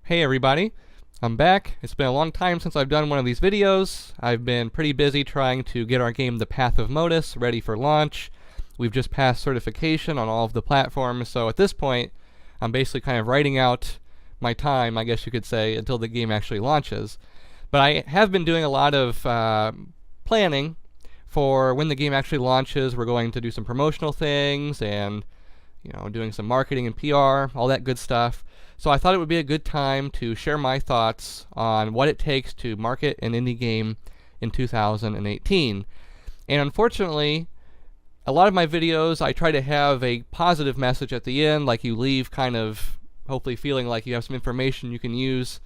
Hey everybody, I'm back. It's been a long time since I've done one of these videos. I've been pretty busy trying to get our game The Path of Motus ready for launch. We've just passed certification on all of the platforms, so at this point I'm basically kind of writing out my time, I guess you could say, until the game actually launches. But I have been doing a lot of planning for when the game actually launches. We're going to do some promotional things and doing some marketing and PR, all that good stuff. So I thought it would be a good time to share my thoughts on what it takes to market an indie game in 2018. And unfortunately, a lot of my videos, I try to have a positive message at the end, like you leave kind of hopefully feeling like you have some information you can use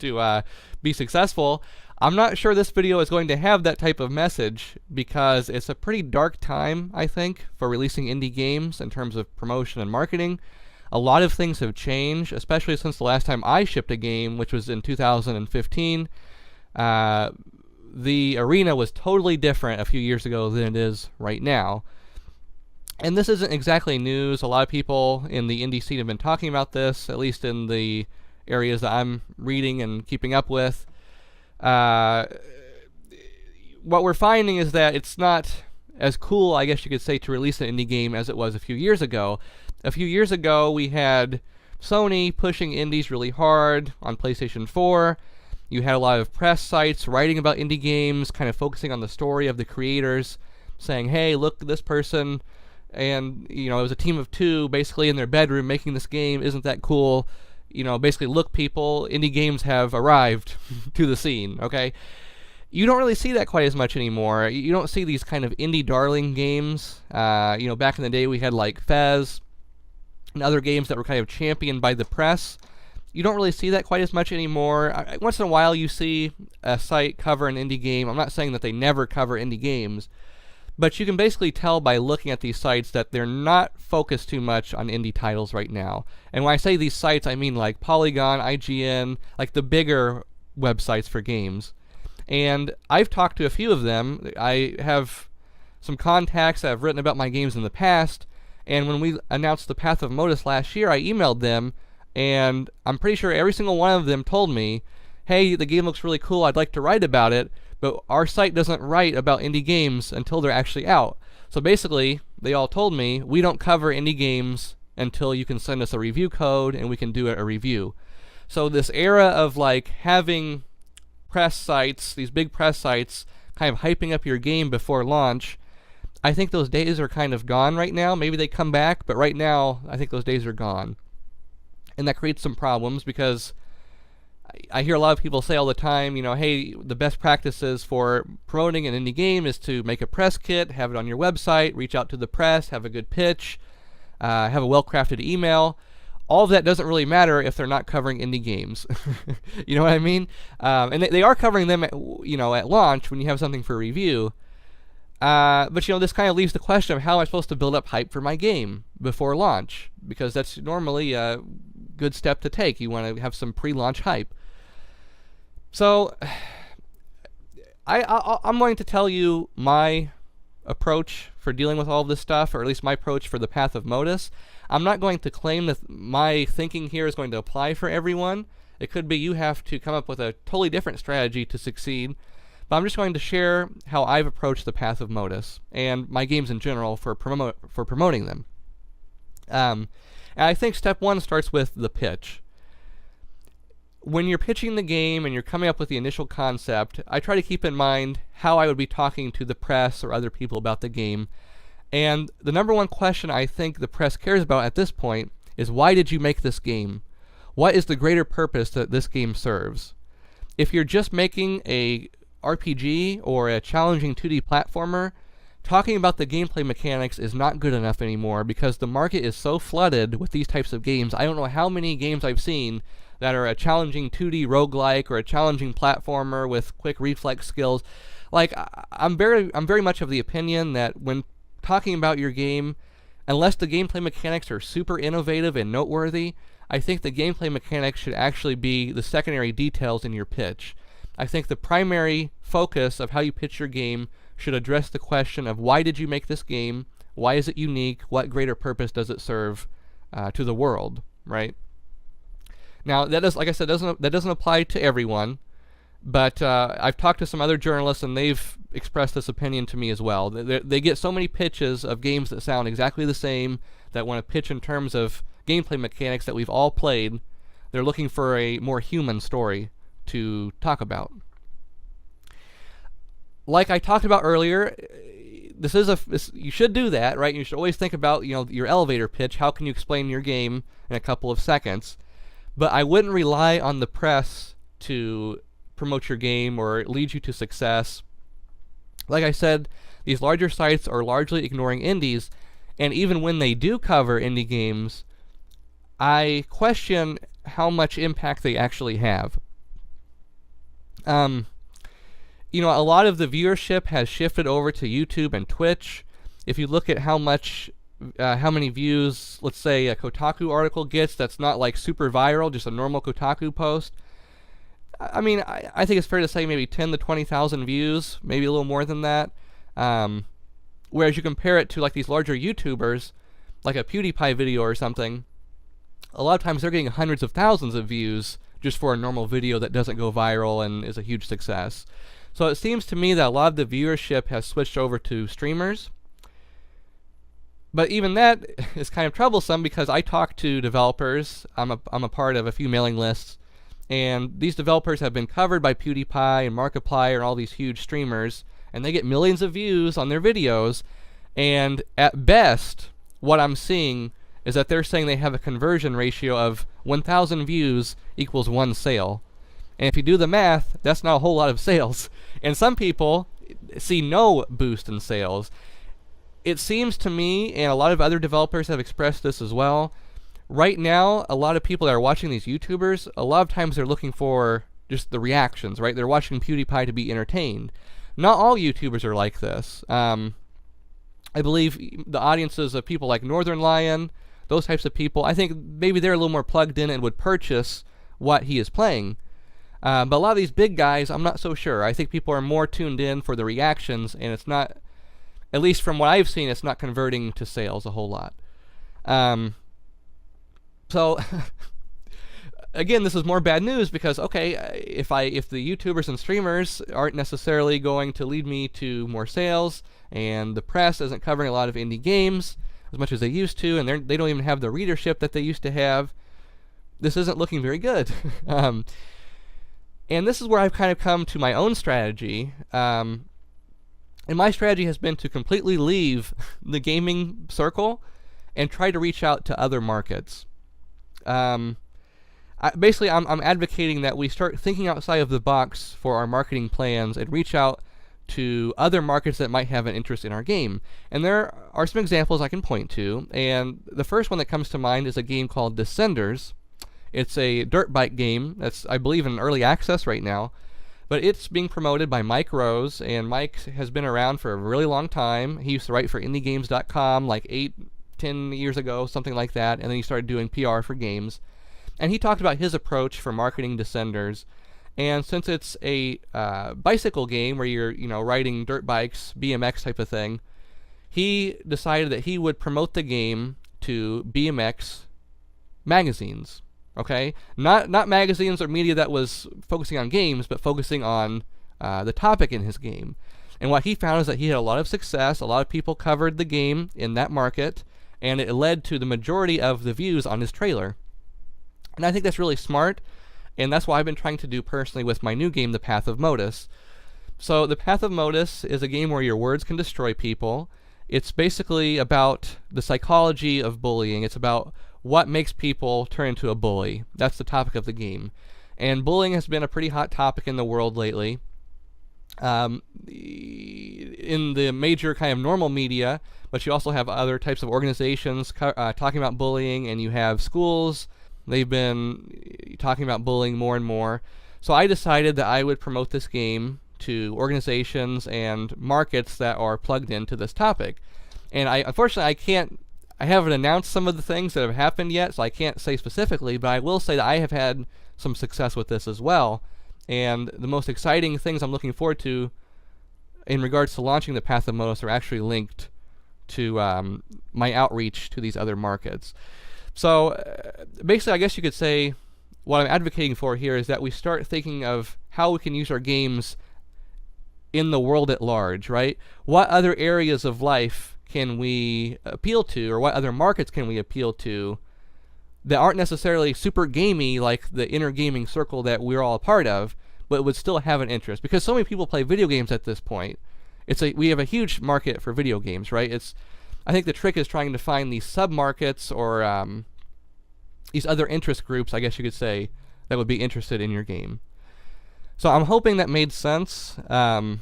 to be successful. I'm not sure this video is going to have that type of message because it's a pretty dark time, I think, for releasing indie games in terms of promotion and marketing. A lot of things have changed, especially since the last time I shipped a game, which was in 2015. The arena was totally different a few years ago than it is right now. And this isn't exactly news. A lot of people in the indie scene have been talking about this, at least in the areas that I'm reading and keeping up with. What we're finding is that it's not as cool, I guess you could say, to release an indie game as it was a few years ago. A few years ago, we had Sony pushing indies really hard on PlayStation 4. You had a lot of press sites writing about indie games, kind of focusing on the story of the creators, saying, hey, look, this person, and, it was a team of two, basically in their bedroom making this game. Isn't that cool? Basically, look, people, indie games have arrived to the scene, okay? You don't really see that quite as much anymore. You don't see these kind of indie darling games. Back in the day, we had, like, Fez and other games that were kind of championed by the press. You don't really see that quite as much anymore. Once in a while you see a site cover an indie game. I'm not saying that they never cover indie games, but you can basically tell by looking at these sites that they're not focused too much on indie titles right now. And when I say these sites, I mean like Polygon, IGN, like the bigger websites for games. And I've talked to a few of them. I have some contacts that have written about my games in the past. And when we announced the Path of Motus last year, I emailed them, and I'm pretty sure every single one of them told me, hey, the game looks really cool, I'd like to write about it, but our site doesn't write about indie games until they're actually out. So basically, they all told me, we don't cover indie games until you can send us a review code and we can do a review. So this era of like having press sites, these big press sites, kind of hyping up your game before launch, I think those days are kind of gone right now. Maybe they come back, but right now, I think those days are gone. And that creates some problems because I hear a lot of people say all the time, hey, the best practices for promoting an indie game is to make a press kit, have it on your website, reach out to the press, have a good pitch, have a well-crafted email. All of that doesn't really matter if they're not covering indie games. You know what I mean? And they are covering them at launch when you have something for review. But this kind of leaves the question of how am I supposed to build up hype for my game before launch, because that's normally a good step to take. You want to have some pre-launch hype. So I'm going to tell you my approach for dealing with all of this stuff, or at least my approach for the Path of Motus. I'm not going to claim that my thinking here is going to apply for everyone. It could be you have to come up with a totally different strategy to succeed. But I'm just going to share how I've approached the Path of Motus and my games in general for promoting them. And I think step one starts with the pitch. When you're pitching the game and you're coming up with the initial concept, I try to keep in mind how I would be talking to the press or other people about the game. And the number one question I think the press cares about at this point is, why did you make this game? What is the greater purpose that this game serves? If you're just making a RPG or a challenging 2D platformer, talking about the gameplay mechanics is not good enough anymore because the market is so flooded with these types of games. I don't know how many games I've seen that are a challenging 2D roguelike or a challenging platformer with quick reflex skills. Like, I'm very much of the opinion that when talking about your game, unless the gameplay mechanics are super innovative and noteworthy, I think the gameplay mechanics should actually be the secondary details in your pitch. I think the primary focus of how you pitch your game should address the question of, why did you make this game? Why is it unique? What greater purpose does it serve to the world, right? Now, that does, like I said, that doesn't apply to everyone, but I've talked to some other journalists, and they've expressed this opinion to me as well. They get so many pitches of games that sound exactly the same, that want to pitch in terms of gameplay mechanics that we've all played. They're looking for a more human story to talk about. Like I talked about earlier, you should do that, right? You should always think about, your elevator pitch. How can you explain your game in a couple of seconds? But I wouldn't rely on the press to promote your game or lead you to success. Like I said, these larger sites are largely ignoring indies, and even when they do cover indie games, I question how much impact they actually have. A lot of the viewership has shifted over to YouTube and Twitch. If you look at how many views, let's say, a Kotaku article gets that's not like super viral, just a normal Kotaku post, I think it's fair to say maybe 10 to 20,000 views, maybe a little more than that. Whereas you compare it to like these larger YouTubers, like a PewDiePie video or something, a lot of times they're getting hundreds of thousands of views just for a normal video that doesn't go viral and is a huge success. So it seems to me that a lot of the viewership has switched over to streamers. But even that is kind of troublesome because I talk to developers. I'm a part of a few mailing lists, and these developers have been covered by PewDiePie and Markiplier and all these huge streamers, and they get millions of views on their videos, and at best, what I'm seeing is that they're saying they have a conversion ratio of 1,000 views equals 1 sale. And if you do the math, that's not a whole lot of sales. And some people see no boost in sales. It seems to me, and a lot of other developers have expressed this as well, right now, a lot of people that are watching these YouTubers, a lot of times they're looking for just the reactions, right? They're watching PewDiePie to be entertained. Not all YouTubers are like this. I believe the audiences of people like Northern Lion, those types of people, I think maybe they're a little more plugged in and would purchase what he is playing. But a lot of these big guys, I'm not so sure. I think people are more tuned in for the reactions, and it's not, at least from what I've seen, it's not converting to sales a whole lot. So, again, this is more bad news because, okay, if the YouTubers and streamers aren't necessarily going to lead me to more sales, and the press isn't covering a lot of indie games as much as they used to, and they don't even have the readership that they used to have, this isn't looking very good. And this is where I've kind of come to my own strategy. And my strategy has been to completely leave the gaming circle and try to reach out to other markets. I'm advocating that we start thinking outside of the box for our marketing plans and reach out to other markets that might have an interest in our game. And there are some examples I can point to. And the first one that comes to mind is a game called Descenders. It's a dirt bike game that's, I believe, in early access right now. But it's being promoted by Mike Rose, and Mike has been around for a really long time. He used to write for IndieGames.com like 8-10 years ago, something like that, and then he started doing PR for games. And he talked about his approach for marketing Descenders. And since it's a bicycle game where you're, riding dirt bikes, BMX type of thing, he decided that he would promote the game to BMX magazines. Okay, not magazines or media that was focusing on games, but focusing on the topic in his game. And what he found is that he had a lot of success. A lot of people covered the game in that market, and it led to the majority of the views on his trailer. And I think that's really smart, and that's what I've been trying to do personally with my new game, The Path of Motus. So The Path of Motus is a game where your words can destroy people. It's basically about the psychology of bullying. It's about what makes people turn into a bully. That's the topic of the game. And bullying has been a pretty hot topic in the world lately. In the major kind of normal media, but you also have other types of organizations talking about bullying, and you have schools. They've been talking about bullying more and more. So I decided that I would promote this game to organizations and markets that are plugged into this topic. And unfortunately, I haven't announced some of the things that have happened yet, so I can't say specifically, but I will say that I have had some success with this as well. And the most exciting things I'm looking forward to in regards to launching the Path of Motus are actually linked to my outreach to these other markets. So basically, I guess you could say what I'm advocating for here is that we start thinking of how we can use our games in the world at large, right? What other areas of life can we appeal to, or what other markets can we appeal to that aren't necessarily super gamey like the inner gaming circle that we're all a part of, but would still have an interest? Because so many people play video games at this point. We have a huge market for video games, right? I think the trick is trying to find these sub-markets or these other interest groups, I guess you could say, that would be interested in your game. So I'm hoping that made sense. And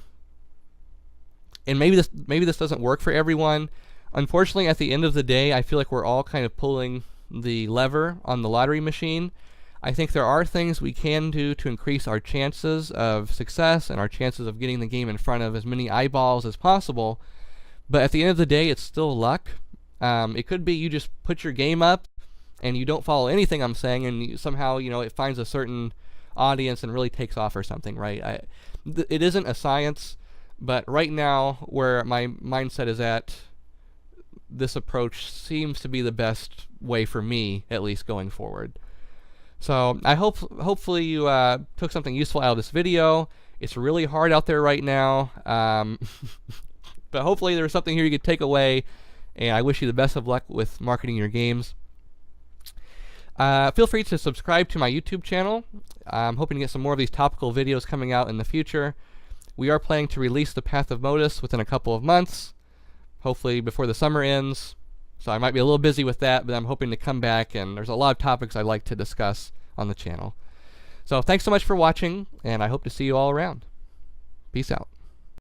maybe this doesn't work for everyone. Unfortunately, at the end of the day, I feel like we're all kind of pulling the lever on the lottery machine. I think there are things we can do to increase our chances of success and our chances of getting the game in front of as many eyeballs as possible. But at the end of the day, it's still luck. It could be you just put your game up and you don't follow anything I'm saying, and somehow, it finds a certain audience and really takes off or something, right? It isn't a science, but right now, where my mindset is at, this approach seems to be the best way for me, at least going forward. So I hopefully you took something useful out of this video. It's really hard out there right now, but hopefully there's something here you could take away, and I wish you the best of luck with marketing your games. Feel free to subscribe to my YouTube channel. I'm hoping to get some more of these topical videos coming out in the future. We are planning to release the Path of Motus within a couple of months, hopefully before the summer ends. So I might be a little busy with that, but I'm hoping to come back, and there's a lot of topics I'd like to discuss on the channel. So thanks so much for watching, and I hope to see you all around. Peace out.